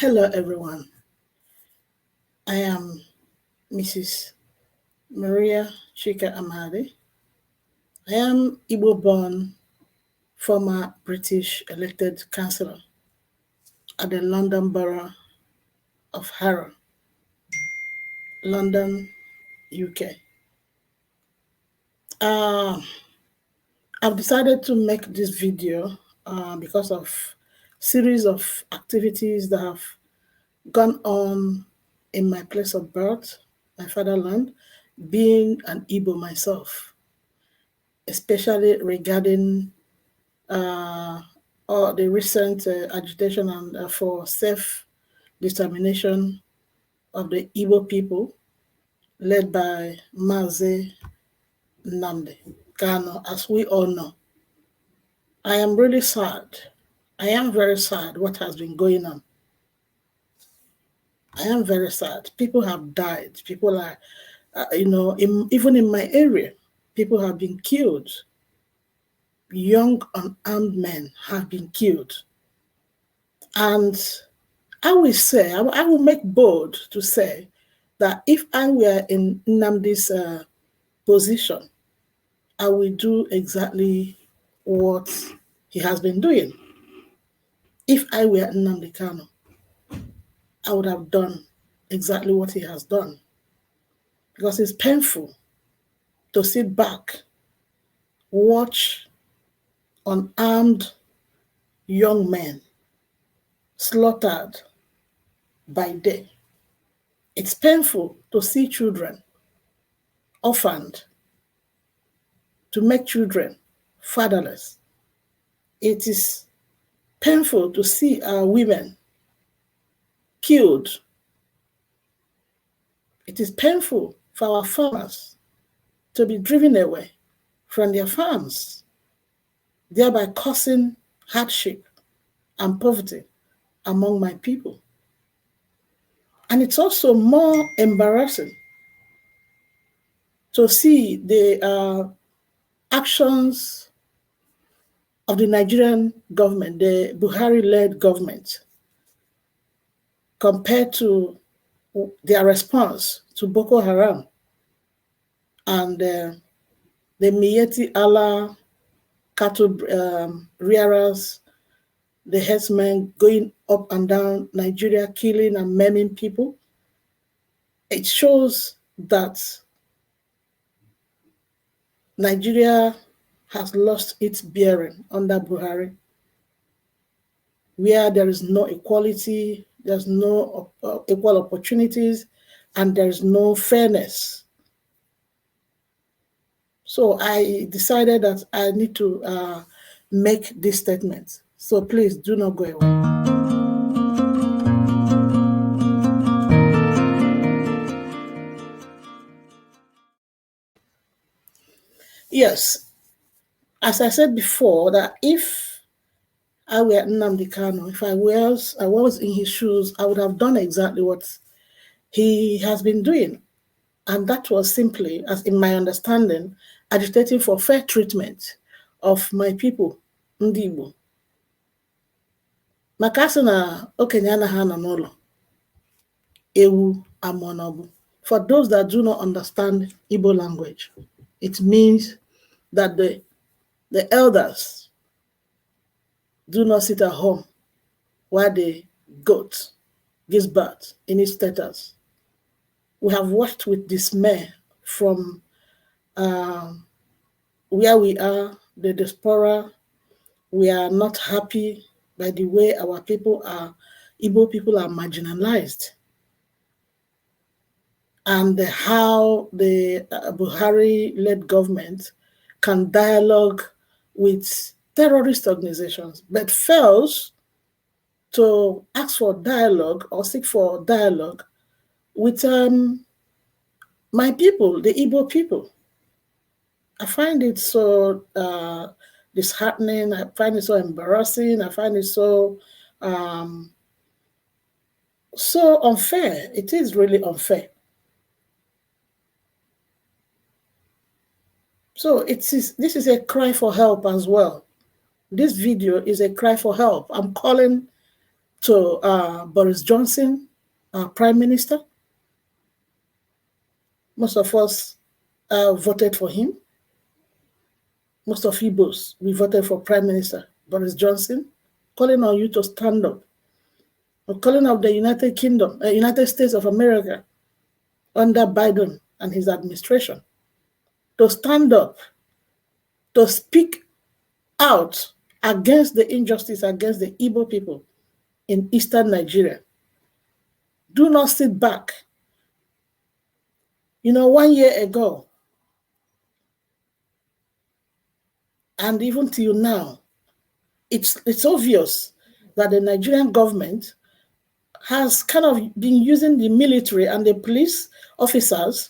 Hello, everyone. I am Mrs. Maria Chika Amadi. I am Igbo-born, former British elected councillor at the London Borough of Harrow, London, UK. I've decided to make this video because of series of activities that have gone on in my place of birth, my fatherland, being an Igbo myself, especially regarding or the recent agitation and for self-determination of the Igbo people, led by Mazi Nnamdi Kanu, as we all know. I am really sad. I am very sad what has been going on. I am very sad. People have died. People are, even in my area, people have been killed. Young unarmed men have been killed. And I will say, I will make bold to say that if I were in Nnamdi's position, I will do exactly what he has been doing. If I were Nnamdi Kanu, I would have done exactly what he has done. Because it's painful to sit back, watch unarmed young men slaughtered by day. It's painful to see children orphaned, to make children fatherless. It is painful to see our women killed. It is painful for our farmers to be driven away from their farms, thereby causing hardship and poverty among my people. And it's also more embarrassing to see the actions of the Nigerian government, the Buhari-led government, compared to their response to Boko Haram and the Miyetti Allah cattle rearers, the herdsmen going up and down Nigeria, killing and maiming people. It shows that Nigeria has lost its bearing under Buhari, where there is no equality, there's no equal opportunities, and there's no fairness. So I decided that I need to make this statement. So please do not go away. Yes, as I said before, that if I were Nnamdi Kanu, if I was in his shoes, I would have done exactly what he has been doing. And that was simply, as in my understanding, agitating for fair treatment of my people, ndị Igbo. Maka asị na okenye anaghị anọ n'ụlọ, ewu amụọ n'ọgbụ. For those that do not understand Igbo language, it means that the elders do not sit at home while the goat gives birth in its status. We have watched with dismay from where we are, the diaspora. We are not happy by the way our people are, Igbo people are marginalized. And how the Buhari-led government can dialogue with terrorist organizations, but fails to ask for dialogue or seek for dialogue with my people, the Igbo people. I find it so disheartening. I find it so embarrassing. I find it so so unfair. It is really unfair. So this is a cry for help as well. This video is a cry for help. I'm calling to Boris Johnson, our Prime Minister. Most of us voted for him. Most of Igbos, we voted for Prime Minister Boris Johnson, calling on you to stand up. We're calling on the United Kingdom, United States of America, under Biden and his administration, to stand up, to speak out against the injustice against the Igbo people in eastern Nigeria. Do not sit back. 1 year ago, and even till now, it's obvious that the Nigerian government has kind of been using the military and the police officers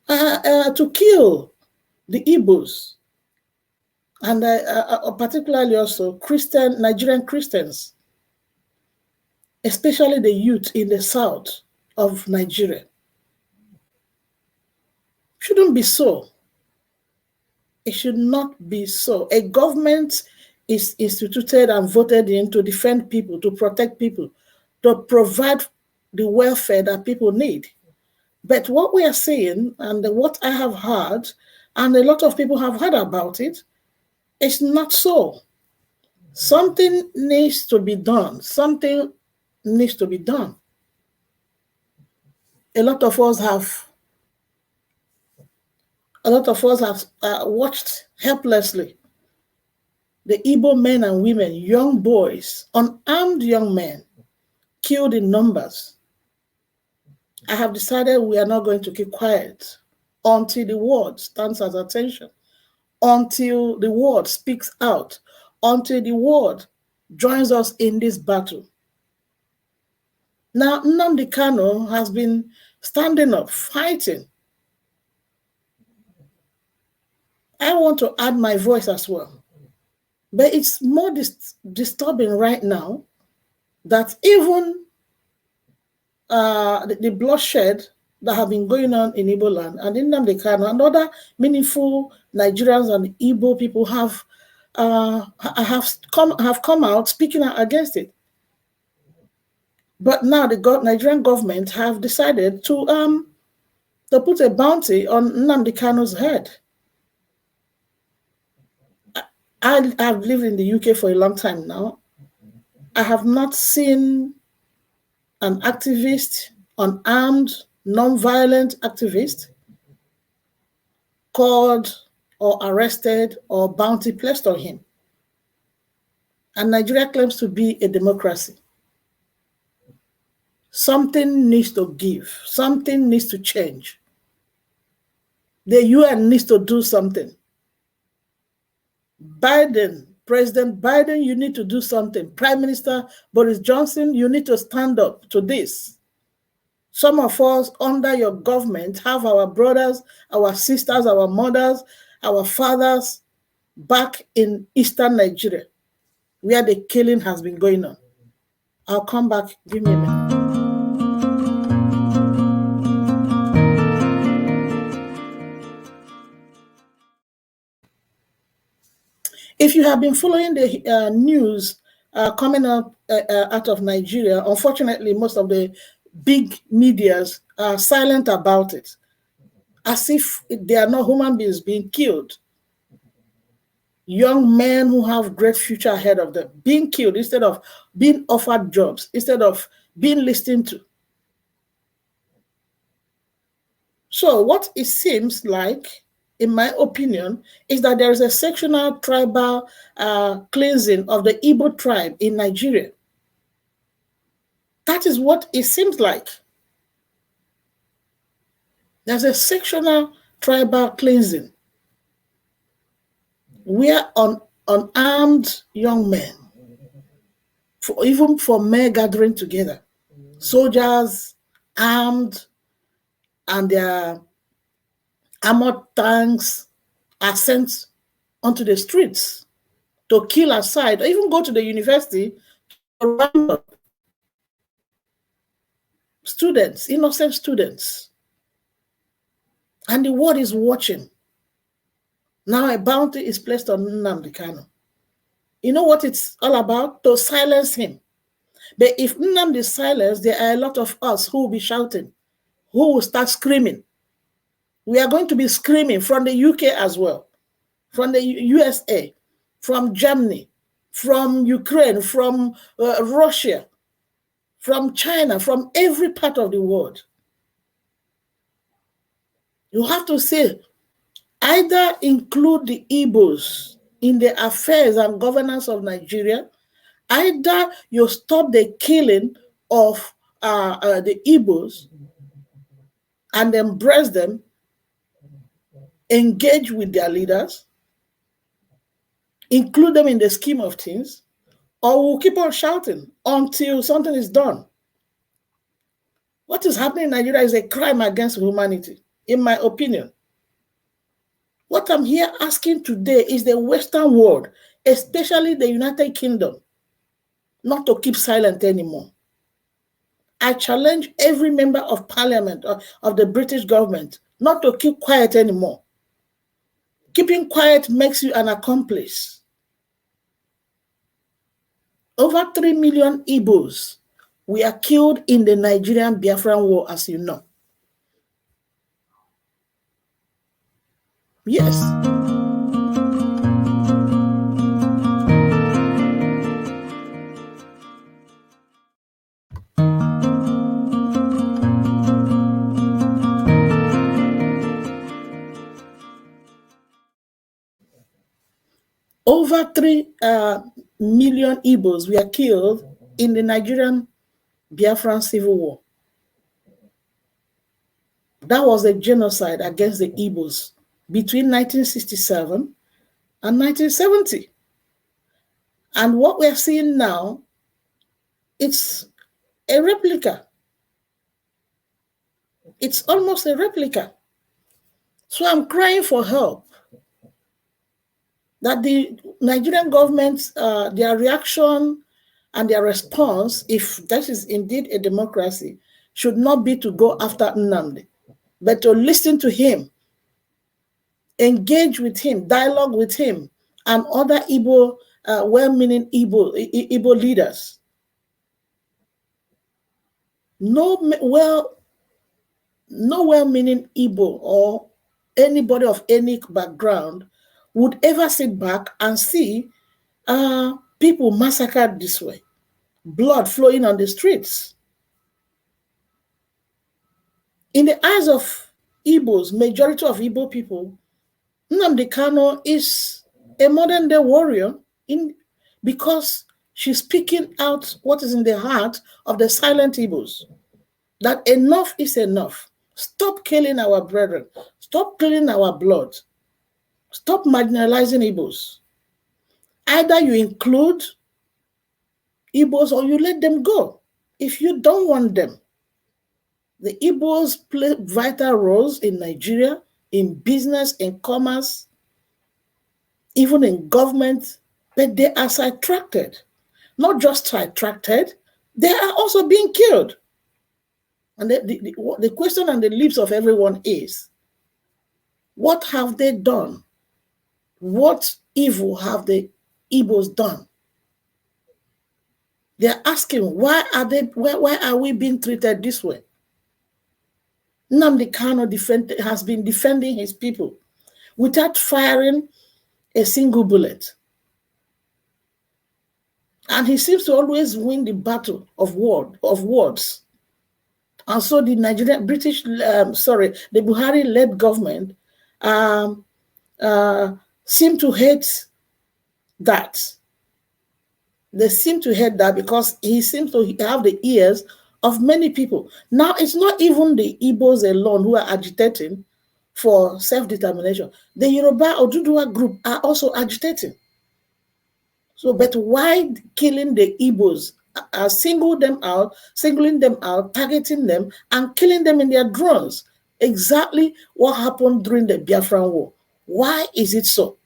to kill the Igbos, and particularly also Nigerian Christians, especially the youth in the south of Nigeria. Shouldn't be so. It should not be so. A government is instituted and voted in to defend people, to protect people, to provide the welfare that people need. But what we are seeing, and what I have heard, and a lot of people have heard about it, is not so. Something needs to be done. Something needs to be done. A lot of us have watched helplessly the Igbo men and women, young boys, unarmed young men, killed in numbers. I have decided we are not going to keep quiet until the world stands at attention, until the world speaks out, until the world joins us in this battle. Now, Nnamdi Kanu has been standing up, fighting. I want to add my voice as well. But it's more disturbing right now that even the bloodshed that have been going on in Igbo land and in Nnamdi Kanu and other meaningful Nigerians and Igbo people have come out speaking out against it. But now the Nigerian government have decided to put a bounty on Nnamdi Kanu's head. I've lived in the UK for a long time now. I have not seen an activist, unarmed, non-violent activist, called or arrested or bounty placed on him. And Nigeria claims to be a democracy. Something needs to give. Something needs to change. The UN needs to do something. President Biden, you need to do something. Prime Minister Boris Johnson, you need to stand up to this. Some of us under your government have our brothers, our sisters, our mothers, our fathers back in eastern Nigeria, where the killing has been going on. I'll come back. Give me a minute. If you have been following the news coming up out of Nigeria, unfortunately, most of the big medias are silent about it, as if they are not human beings being killed. Young men who have great future ahead of them being killed instead of being offered jobs, instead of being listened to. So what it seems like, in my opinion, is that there is a sectional tribal cleansing of the Igbo tribe in Nigeria. That is what it seems like. There's a sectional tribal cleansing where unarmed young men, even for men gathering together, soldiers armed and their armored tanks are sent onto the streets to kill aside, or even go to the university to round up students, innocent students. And the world is watching. Now a bounty is placed on Nnamdi Kanu. You know what it's all about? To silence him. But if Nnamdi is silenced, there are a lot of us who will be shouting, who will start screaming. We are going to be screaming from the UK as well, from the USA, from Germany, from Ukraine, from Russia, from China, from every part of the world. You have to say, either include the Igbos in the affairs and governance of Nigeria, either you stop the killing of the Igbos and embrace them, engage with their leaders, include them in the scheme of things, or we'll keep on shouting until something is done. What is happening in Nigeria is a crime against humanity, in my opinion. What I'm here asking today is the Western world, especially the United Kingdom, not to keep silent anymore. I challenge every member of parliament of the British government not to keep quiet anymore. Keeping quiet makes you an accomplice. Over 3 million Igbos were killed in the Nigerian Biafran War, as you know. Yes. Over 3 million Igbos were killed in the Nigerian Biafran Civil War. That was a genocide against the Igbos between 1967 and 1970. And what we're seeing now, it's a replica. It's almost a replica. So I'm crying for help. That the Nigerian government, their reaction and their response, if that is indeed a democracy, should not be to go after Nnamdi, but to listen to him, engage with him, dialogue with him, and other Igbo, well-meaning Igbo leaders. No well-meaning Igbo or anybody of any background would ever sit back and see people massacred this way, blood flowing on the streets. In the eyes of Igbos, majority of Igbo people, Nnamdi Kanu is a modern day warrior because she's speaking out what is in the heart of the silent Igbos. That enough is enough. Stop killing our brethren. Stop killing our blood. Stop marginalizing Igbos. Either you include Igbos or you let them go. If you don't want them, the Igbos play vital roles in Nigeria, in business, in commerce, even in government, but they are sidetracked. Not just sidetracked, they are also being killed. And the question on the lips of everyone is, what have they done? What evil have the Igbos done? They're asking, why are we being treated this way? Nnamdi Kanu has been defending his people without firing a single bullet. And he seems to always win the battle of words. And so the the Buhari-led government seem to hate that. They seem to hate that because he seems to have the ears of many people. Now, it's not even the Igbos alone who are agitating for self-determination. The Yoruba Oduduwa group are also agitating. So, but why killing the Igbos? Singling them out, targeting them, and killing them in their drones. Exactly what happened during the Biafran War. Why is it so?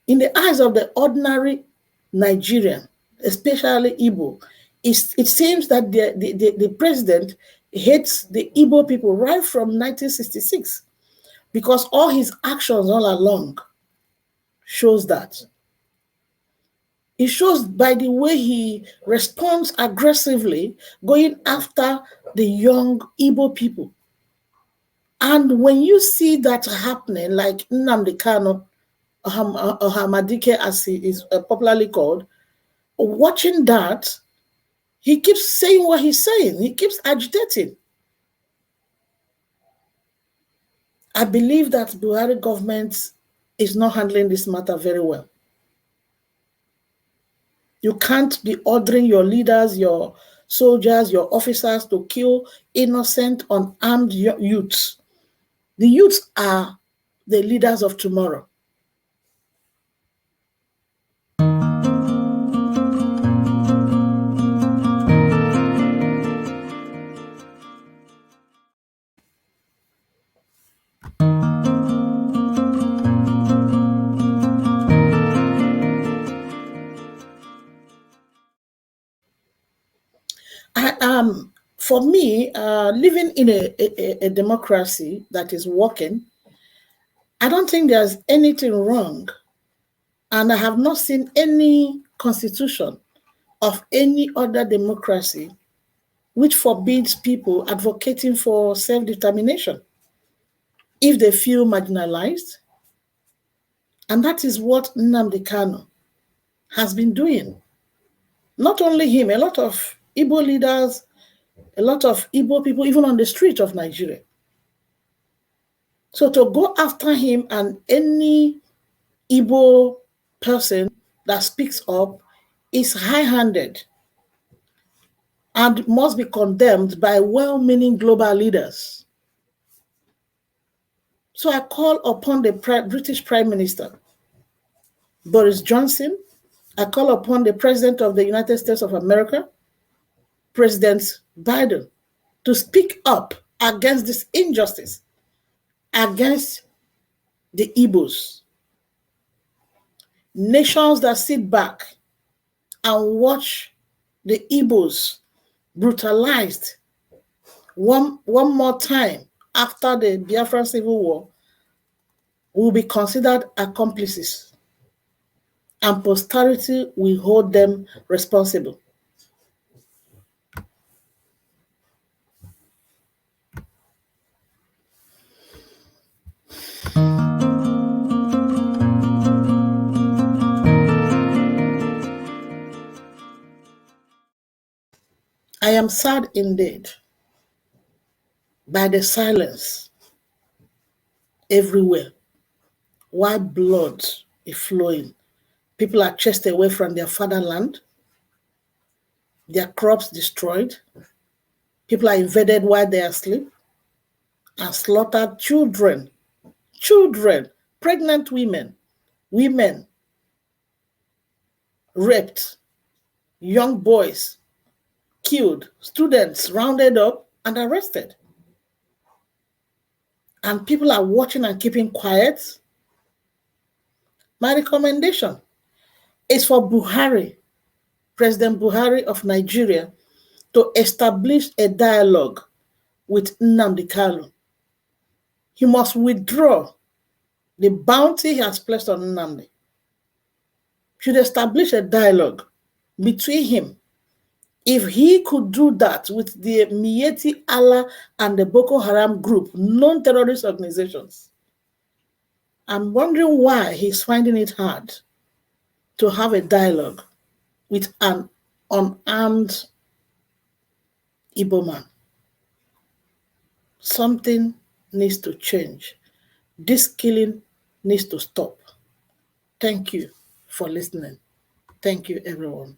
In the eyes of the ordinary Nigerian, especially Igbo, it seems that the president hates the Igbo people right from 1966 because all his actions all along shows that. It shows by the way he responds aggressively, going after the young Igbo people. And when you see that happening, like Nnamdi Kanu, or Amadi, as he is popularly called, watching that, he keeps saying what he's saying. He keeps agitating. I believe that Buhari government is not handling this matter very well. You can't be ordering your leaders, your soldiers, your officers to kill innocent, unarmed youths. The youths are the leaders of tomorrow. For me, living in a democracy that is working, I don't think there's anything wrong. And I have not seen any constitution of any other democracy which forbids people advocating for self-determination if they feel marginalized. And that is what Nnamdi Kanu has been doing. Not only him, a lot of Igbo leaders, a lot of Igbo people, even on the street of Nigeria. So to go after him and any Igbo person that speaks up is high-handed and must be condemned by well-meaning global leaders. So I call upon the British Prime Minister, Boris Johnson. I call upon the President of the United States of America, President Biden, to speak up against this injustice, against the Igbos. Nations that sit back and watch the Igbos brutalized one more time after the Biafran Civil War will be considered accomplices, and posterity will hold them responsible. I am sad indeed by the silence everywhere. While blood is flowing, people are chased away from their fatherland, their crops destroyed, people are invaded while they are asleep, and slaughtered children, pregnant women raped, young boys killed, students rounded up and arrested. And people are watching and keeping quiet. My recommendation is for Buhari, President Buhari of Nigeria, to establish a dialogue with Nnamdi Kanu. He must withdraw the bounty he has placed on Nnamdi. Should establish a dialogue between him. If he could do that with the Miyetti Allah and the Boko Haram group, known terrorist organizations, I'm wondering why he's finding it hard to have a dialogue with an unarmed Igbo man. Something needs to change. This killing needs to stop. Thank you for listening. Thank you, everyone.